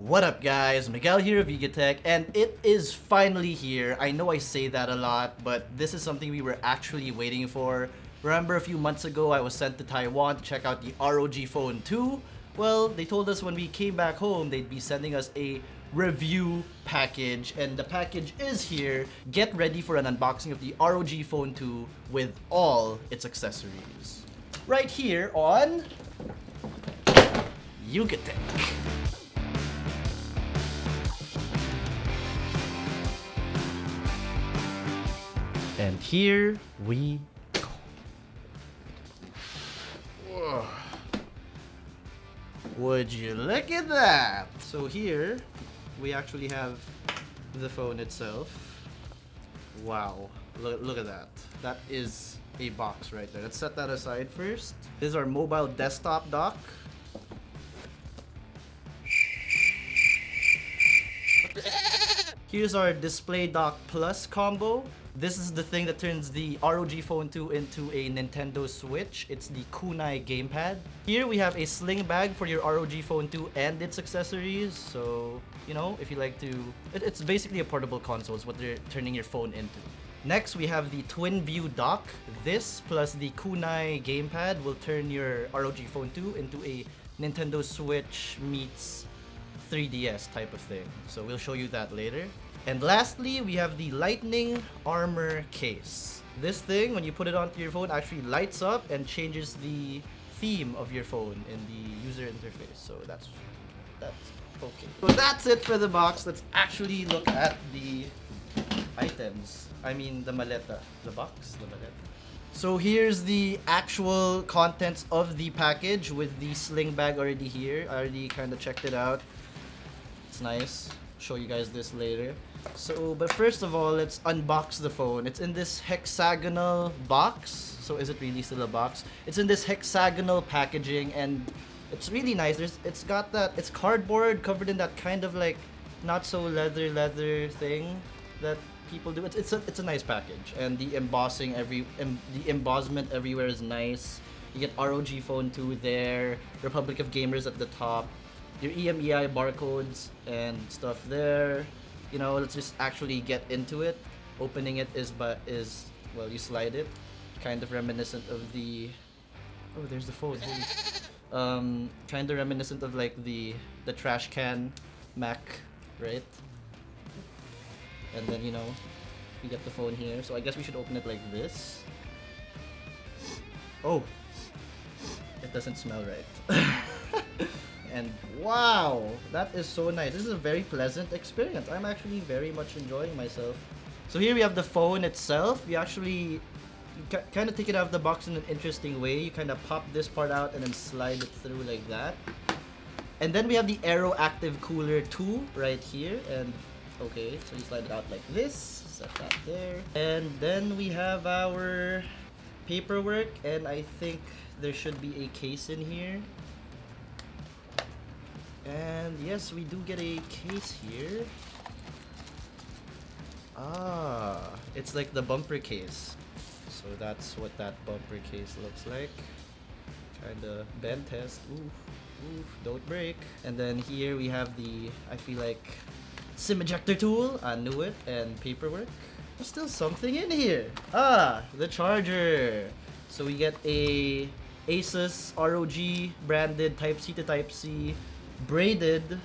What up guys, Miguel here of Vigatech, and it is finally here. I know I say that a lot, but this is something we were actually waiting for. Remember a few months ago I was sent to Taiwan to check out the ROG Phone 2? Well, they told us when we came back home they'd be sending us a review package, and the package is here. Get ready for an unboxing of the ROG Phone 2 with all its accessories. Right here on Vigatech. And here we go. Whoa. Would you look at that? So here we actually have the phone itself. Wow, look at that. That is a box right there. Let's set that aside first. This is our mobile desktop dock. Here's our Display Dock Plus combo. This is the thing that turns the ROG Phone 2 into a Nintendo Switch. It's the kunai gamepad. Here we have a sling bag for your ROG Phone 2 and its accessories. So, you know, if you like to... It's basically a portable console is what they're turning your phone into. Next, we have the Twin View dock. This plus the kunai gamepad will turn your ROG Phone 2 into a Nintendo Switch meets 3DS type of thing. So we'll show you that later. And lastly, we have the Lightning Armor case. This thing, when you put it onto your phone, actually lights up and changes the theme of your phone in the user interface. So that's okay. So that's it for the box. Let's actually look at the items. I mean the maleta. The box? The maleta. So here's the actual contents of the package with the sling bag already here. I already kind of checked it out. It's nice. Show you guys this later. So, but first of all, let's unbox the phone. It's in this hexagonal box. So is it really still a box? It's in this hexagonal packaging, and it's really nice. It's got that, it's cardboard covered in that kind of like not so leather thing that people do. It's a nice package, and the embossing the embossment everywhere is nice. You get ROG Phone 2 there, Republic of Gamers at the top, your EMEI barcodes and stuff there. You know, let's just actually get into it. Opening it is well, you slide it, kind of reminiscent of the... Oh, there's the phone. Kind of reminiscent of like the trash can Mac, right? And then, you know, you get the phone here. So I guess we should open it like this. Oh, it doesn't smell right. And wow, that is so nice. This is a very pleasant experience. I'm actually very much enjoying myself. So here we have the phone itself. We actually kind of take it out of the box in an interesting way. You kind of pop this part out and then slide it through like that. And then we have the Aero Active Cooler 2 right here. And okay, so you slide it out like this. Set that there. And then we have our paperwork, and I think there should be a case in here. And yes, we do get a case here. Ah, it's like the bumper case. So that's what that bumper case looks like. Kinda bend test. Oof, don't break. And then here we have the, I feel like, SIM ejector tool. I knew it. And paperwork. There's still something in here. Ah, the charger. So we get a ASUS ROG branded Type-C to Type-C braided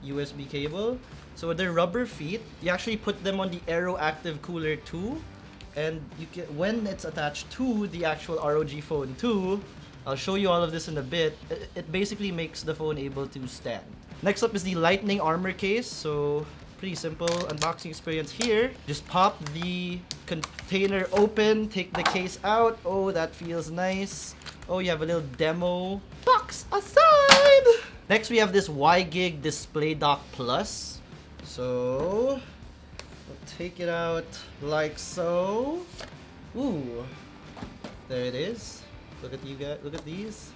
USB cable. So they're rubber feet. You actually put them on the Aero Active Cooler 2, and you can, when it's attached to the actual ROG Phone 2, I'll show you all of this in a bit. It basically makes the phone able to stand. Next up is the Lightning Armor case. So pretty simple unboxing experience here. Just pop the container open, take the case out. Oh, that feels nice. Oh, you have a little demo box aside. Next, we have this Y-Gig Display Dock Plus. So, we'll take it out like so. Ooh, there it is. Look at you guys. Look at these.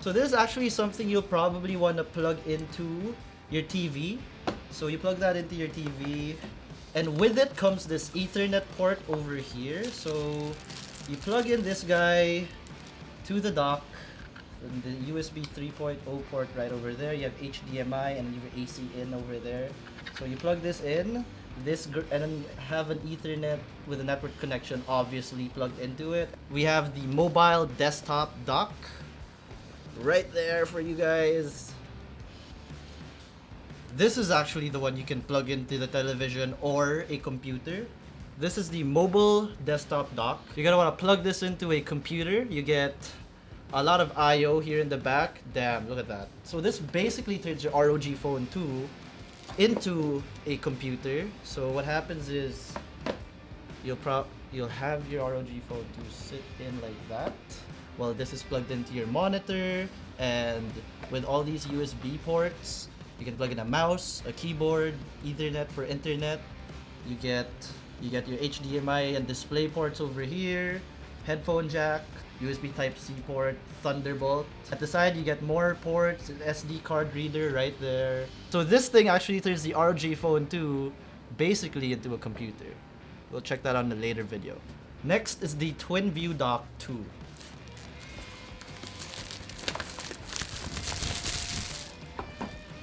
So this is actually something you'll probably want to plug into your TV. So you plug that into your TV, and with it comes this Ethernet port over here. So you plug in this guy to the dock And the USB 3.0 port right over there. You have HDMI and you have AC in over there. So you plug this in, and then have an Ethernet with a network connection obviously plugged into it. We have the mobile desktop dock right there for you guys. This is actually the one you can plug into the television or a computer. This is the mobile desktop dock. You're gonna wanna plug this into a computer. You get a lot of I/O here in the back. Damn, look at that. So this basically turns your ROG Phone 2 into a computer. So what happens is you'll have your ROG Phone 2 sit in like that while this is plugged into your monitor, and with all these USB ports, you can plug in a mouse, a keyboard, Ethernet for internet. You get your HDMI and display ports over here, headphone jack, USB Type-C port, Thunderbolt. At the side, you get more ports, an SD card reader right there. So this thing actually turns the ROG Phone 2 basically into a computer. We'll check that out in a later video. Next is the TwinView Dock 2.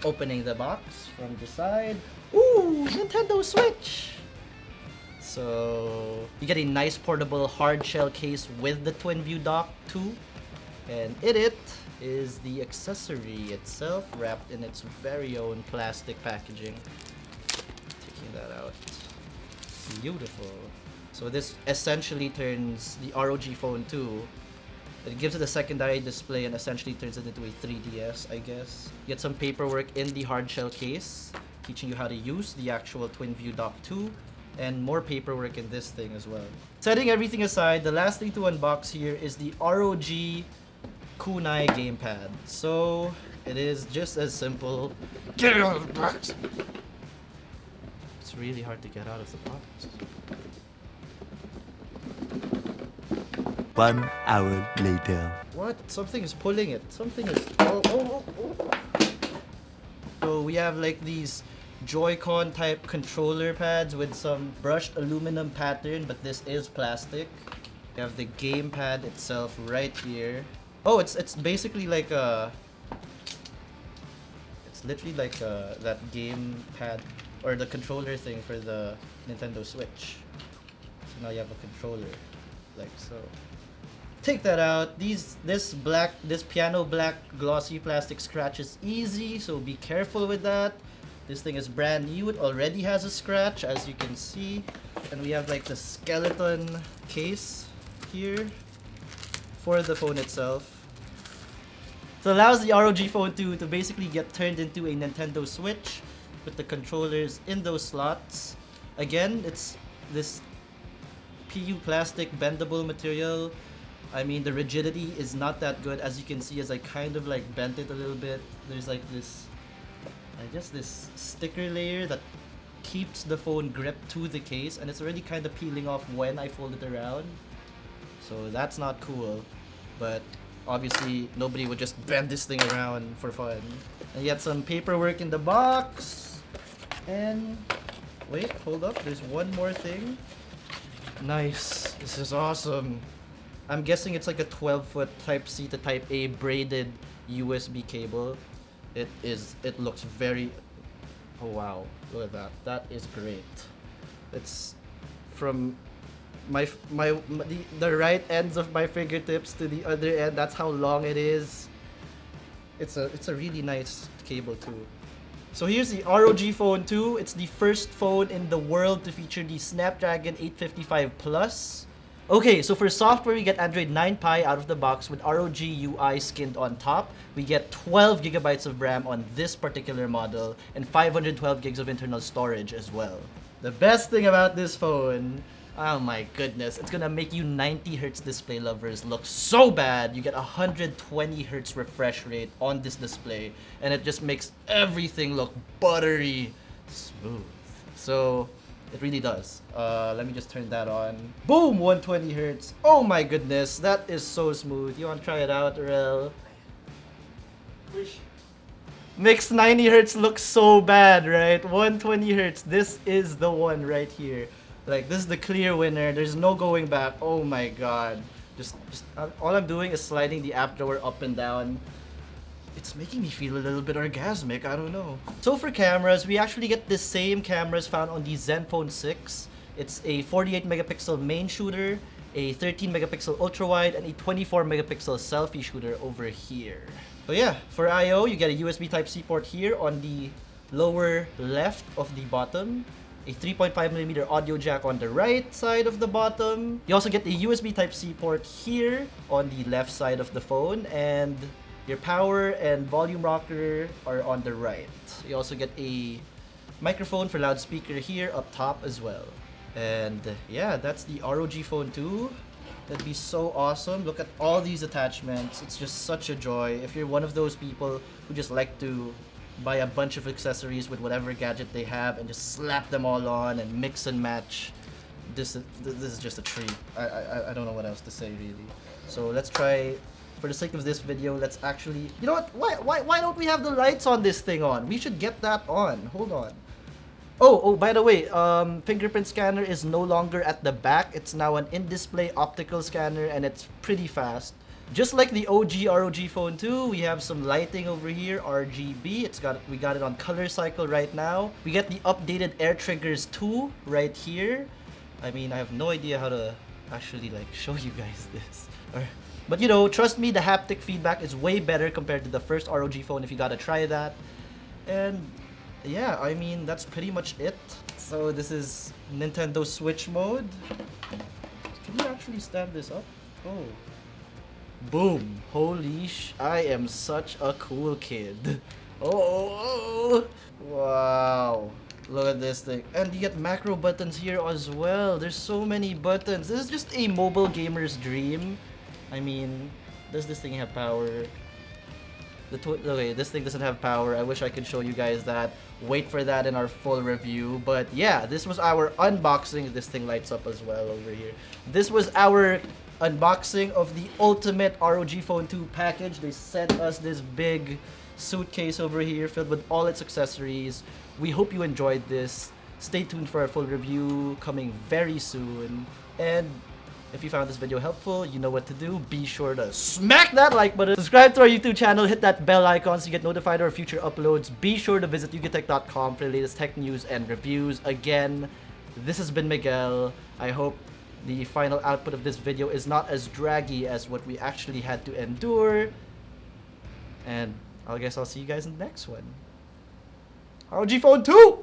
Opening the box from the side. Ooh, Nintendo Switch! So you get a nice portable hard shell case with the TwinView Dock 2, and in it is the accessory itself wrapped in its very own plastic packaging. Taking that out. Beautiful. So this essentially turns the ROG Phone 2. It gives it a secondary display and essentially turns it into a 3DS, I guess. You get some paperwork in the hard shell case, teaching you how to use the actual TwinView Dock 2, and more paperwork in this thing as well. Setting everything aside, the last thing to unbox here is the ROG Kunai gamepad. So it is just as simple. Get it out of the box! It's really hard to get out of the box. 1 hour later. What? Something is pulling it. Something is... Oh. So we have like these Joy-Con type controller pads with some brushed aluminum pattern, but this is plastic. We have the gamepad itself right here. Oh, it's basically like a... It's literally like that gamepad or the controller thing for the Nintendo Switch. So now you have a controller, like so. Take that out. This piano black glossy plastic scratches easy, so be careful with that. This thing is brand new. It already has a scratch, as you can see. And we have like the skeleton case here for the phone itself. So it allows the ROG Phone 2 to basically get turned into a Nintendo Switch with the controllers in those slots. Again, it's this PU plastic bendable material. I mean, the rigidity is not that good, as you can see as I kind of like bent it a little bit. There's like this, I guess this sticker layer that keeps the phone gripped to the case, and it's already kind of peeling off when I fold it around. So that's not cool, but obviously nobody would just bend this thing around for fun. And you have some paperwork in the box. And wait, hold up, there's one more thing. Nice, this is awesome. I'm guessing it's like a 12-foot Type-C to Type-A braided USB cable. It looks very... Oh wow, look at that. That is great. It's from the right ends of my fingertips to the other end. That's how long it is. It's a really nice cable too. So here's the ROG Phone 2. It's the first phone in the world to feature the Snapdragon 855 Plus. Okay, so for software, we get Android 9 Pie out of the box with ROG UI skinned on top. We get 12 gigabytes of RAM on this particular model and 512 gigs of internal storage as well. The best thing about this phone, oh my goodness, it's gonna make you 90 Hz display lovers look so bad. You get 120 Hz refresh rate on this display, and it just makes everything look buttery smooth. So it really does. Let me just turn that on. Boom! 120 Hz. Oh my goodness, that is so smooth. You wanna try it out, Rel? Makes 90 Hz look so bad, right? 120 Hz. This is the one right here. Like, this is the clear winner. There's no going back. Oh my god. All I'm doing is sliding the app drawer up and down. It's making me feel a little bit orgasmic, I don't know. So for cameras, we actually get the same cameras found on the Zenfone 6. It's a 48 megapixel main shooter, a 13 megapixel ultra wide, and a 24 megapixel selfie shooter over here. So yeah, for I/O, you get a USB Type-C port here on the lower left of the bottom, a 3.5mm audio jack on the right side of the bottom. You also get the USB Type-C port here on the left side of the phone, and your power and volume rocker are on the right. You also get a microphone for loudspeaker here up top as well. And yeah, that's the ROG Phone 2. That'd be so awesome. Look at all these attachments. It's just such a joy. If you're one of those people who just like to buy a bunch of accessories with whatever gadget they have and just slap them all on and mix and match, this is just a treat. I don't know what else to say really. So let's try. For the sake of this video, let's actually... You know what? Why don't we have the lights on this thing on? We should get that on. Hold on. Oh, by the way, fingerprint scanner is no longer at the back. It's now an in-display optical scanner, and it's pretty fast. Just like the OG ROG Phone 2, we have some lighting over here, RGB. We got it on color cycle right now. We get the updated Air Triggers 2 right here. I mean, I have no idea how to actually like show you guys this. But you know, trust me, the haptic feedback is way better compared to the first ROG phone if you gotta try that. And yeah, I mean, that's pretty much it. So this is Nintendo Switch mode. Can you actually stand this up? Oh. Boom. Holy I am such a cool kid. Oh. Wow. Look at this thing. And you get macro buttons here as well. There's so many buttons. This is just a mobile gamer's dream. I mean, does this thing have power? Okay, this thing doesn't have power. I wish I could show you guys that. Wait for that in our full review. But yeah, this was our unboxing. This thing lights up as well over here. This was our unboxing of the ultimate ROG Phone 2 package. They sent us this big suitcase over here filled with all its accessories. We hope you enjoyed this. Stay tuned for our full review coming very soon. And if you found this video helpful, you know what to do. Be sure to smack that like button, subscribe to our YouTube channel, hit that bell icon so you get notified of our future uploads. Be sure to visit yugatech.com for the latest tech news and reviews. Again, this has been Miguel. I hope the final output of this video is not as draggy as what we actually had to endure. And I guess I'll see you guys in the next one. ROG Phone 2!